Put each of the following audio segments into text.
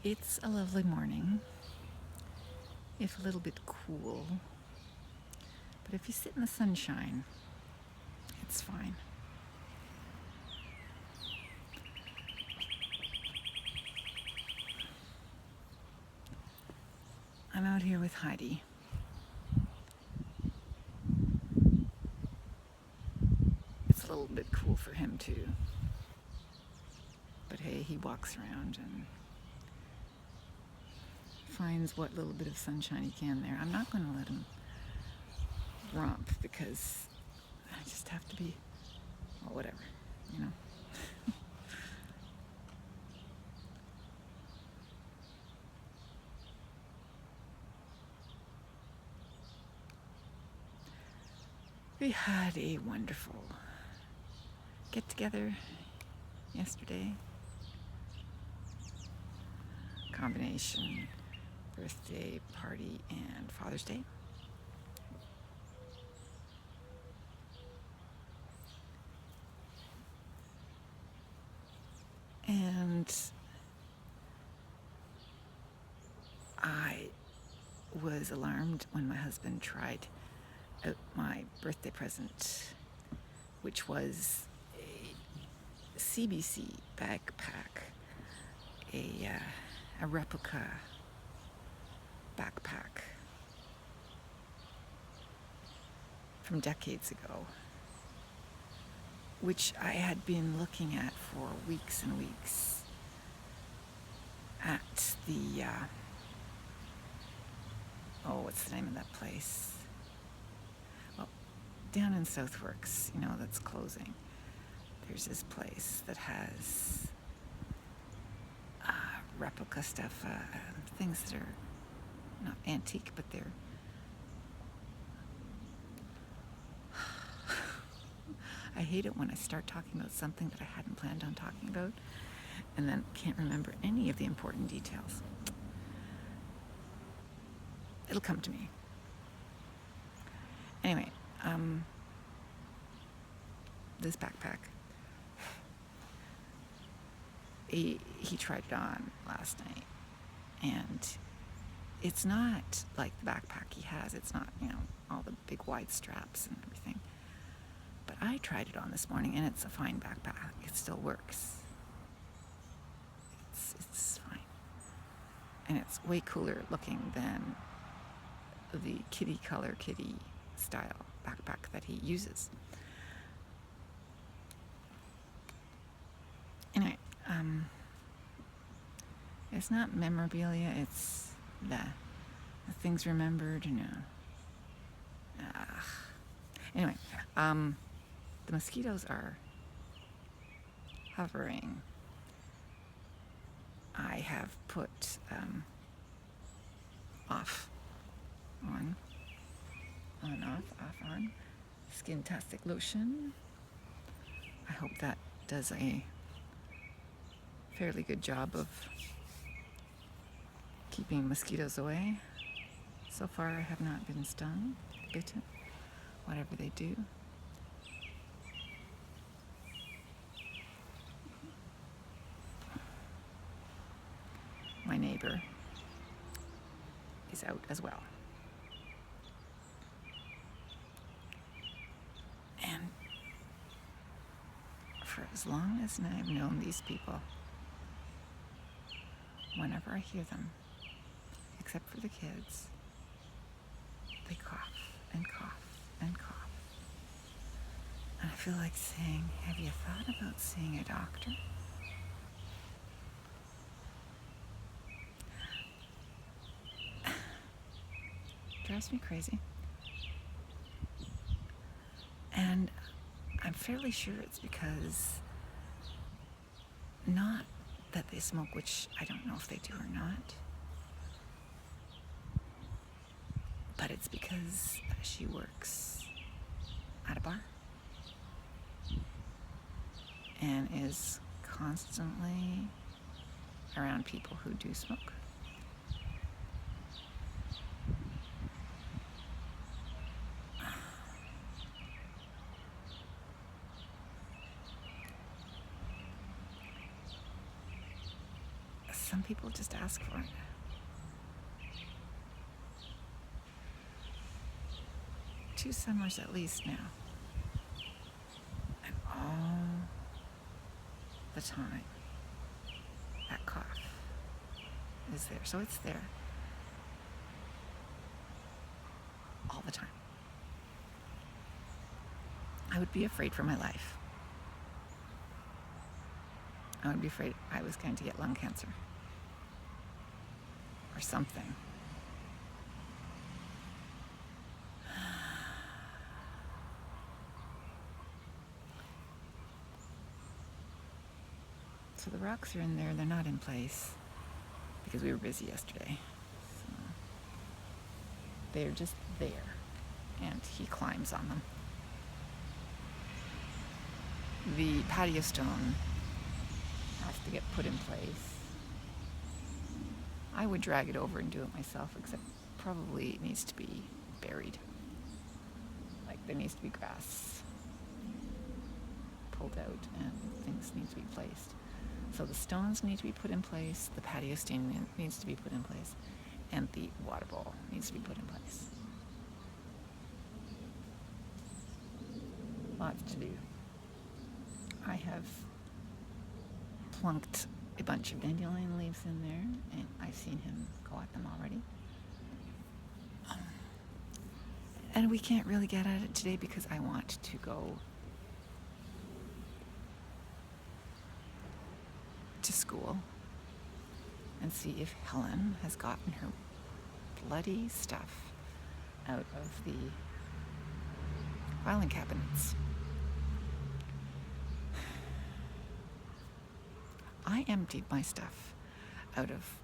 It's a lovely morning, if a little bit cool, but if you sit in the sunshine, it's fine. I'm out here with Heidi. It's a little bit cool for him too, but hey, he walks around and finds what little bit of sunshine he can there. I'm not going to let him romp because I just have to be, well, whatever, you know. We had a wonderful get together yesterday. Combination birthday party and Father's Day. And I was alarmed when my husband tried out my birthday present, which was a CBC backpack, a replica backpack from decades ago, which I had been looking at for weeks and weeks at the, what's the name of that place? Well, down in Southworks, that's closing. There's this place that has replica stuff, things that are not antique, but they're I hate it when I start talking about something that I hadn't planned on talking about and then can't remember any of the important details. It'll come to me. Anyway, this backpack, he tried it on last night, and it's not like the backpack he has. It's not, all the big wide straps and everything. But I tried it on this morning, and it's a fine backpack. It still works. It's fine. And it's way cooler looking than the kitty style backpack that he uses. Anyway, it's not memorabilia, it's the things remembered, Anyway, the mosquitoes are hovering. I have put off, on, off, on, Skin-tastic lotion. I hope that does a fairly good job of keeping mosquitoes away. So far I have not been stung, bitten, whatever they do. My neighbor is out as well. And for as long as I've known these people, whenever I hear them, except for the kids, they cough and cough and cough. And I feel like saying, have you thought about seeing a doctor? Drives me crazy. And I'm fairly sure it's because, not that they smoke, which I don't know if they do or not, but it's because she works at a bar and is constantly around people who do smoke. some people just ask for it. 2 summers at least now. And all the time, that cough is there. So it's there all the time. I would be afraid for my life. I would be afraid I was going to get lung cancer or something. So the rocks are in there. They're not in place because we were busy yesterday. So they're just there, and he climbs on them. The patio stone has to get put in place. I would drag it over and do it myself, except probably it needs to be buried. Like there needs to be grass pulled out and things need to be placed. So the stones need to be put in place, the patio stone needs to be put in place, and the water bowl needs to be put in place. Lots to do. I have plunked a bunch of dandelion leaves in there, and I've seen him go at them already. And we can't really get at it today because I want to go to school and see if Helen has gotten her bloody stuff out of the filing cabinets. I emptied my stuff out of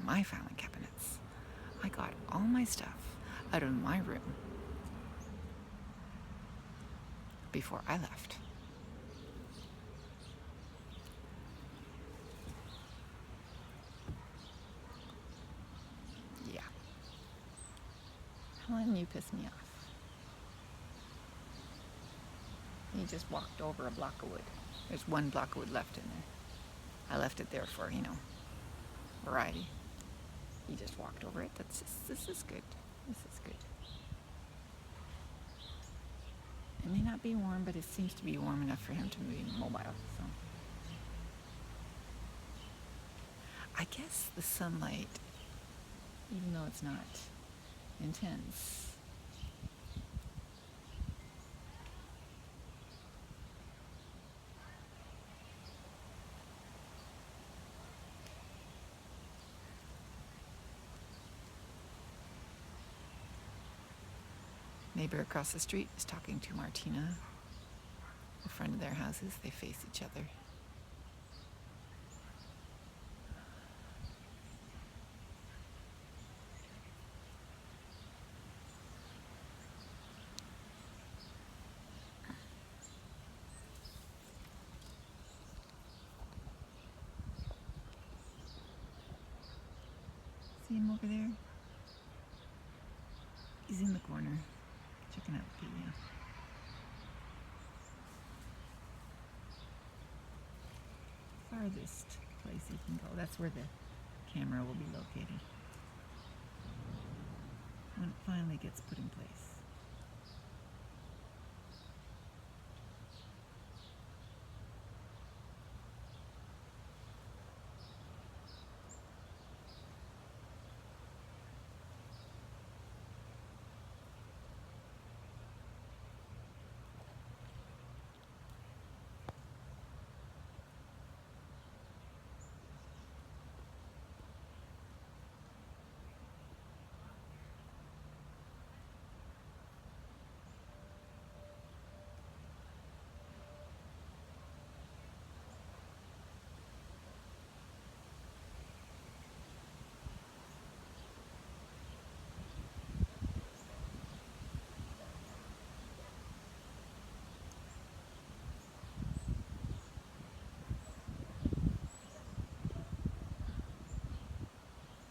my filing cabinets. I got all my stuff out of my room before I left. Yeah. Helen, you piss me off. You just walked over a block of wood. There's 1 block of wood left in there. I left it there for, variety. He just walked over it. This is good. This is good. It may not be warm, but it seems to be warm enough for him to be mobile. So I guess the sunlight, even though it's not intense, neighbor across the street is talking to Martina, a friend of their houses. They face each other. See him over there? He's in the corner, checking out the farthest place he can go. That's where the camera will be located when it finally gets put in place.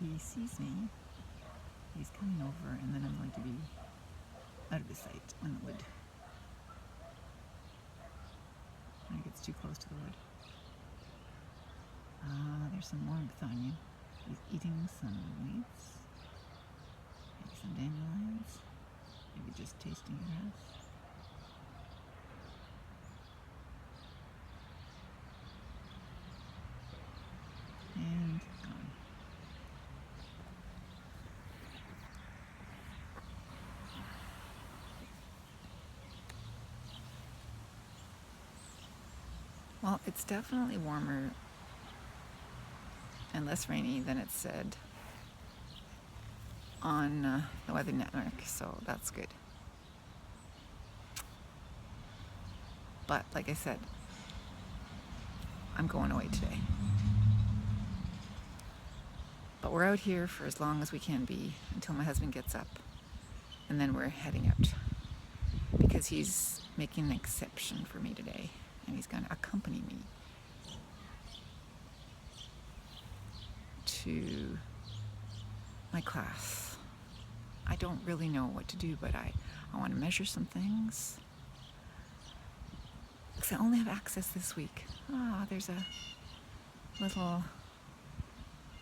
He sees me, he's coming over, and then I'm going to be out of his sight when it gets too close to the wood. There's some warmth on you. He's eating some weeds, maybe some dandelions, maybe just tasting grass. And gone. Well, it's definitely warmer and less rainy than it said on the Weather Network, so that's good. But like I said, I'm going away today. But we're out here for as long as we can be until my husband gets up, and then we're heading out because he's making an exception for me today, and he's going to accompany me to my class. I don't really know what to do, but I want to measure some things. Because I only have access this week. There's a little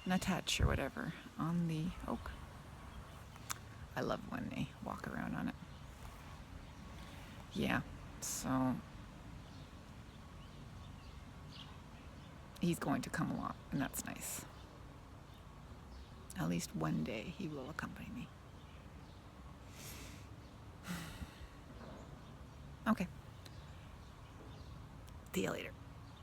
nuthatch or whatever on the oak. I love when they walk around on it. Yeah, so he's going to come along, and that's nice. At least one day he will accompany me. Okay. See you later.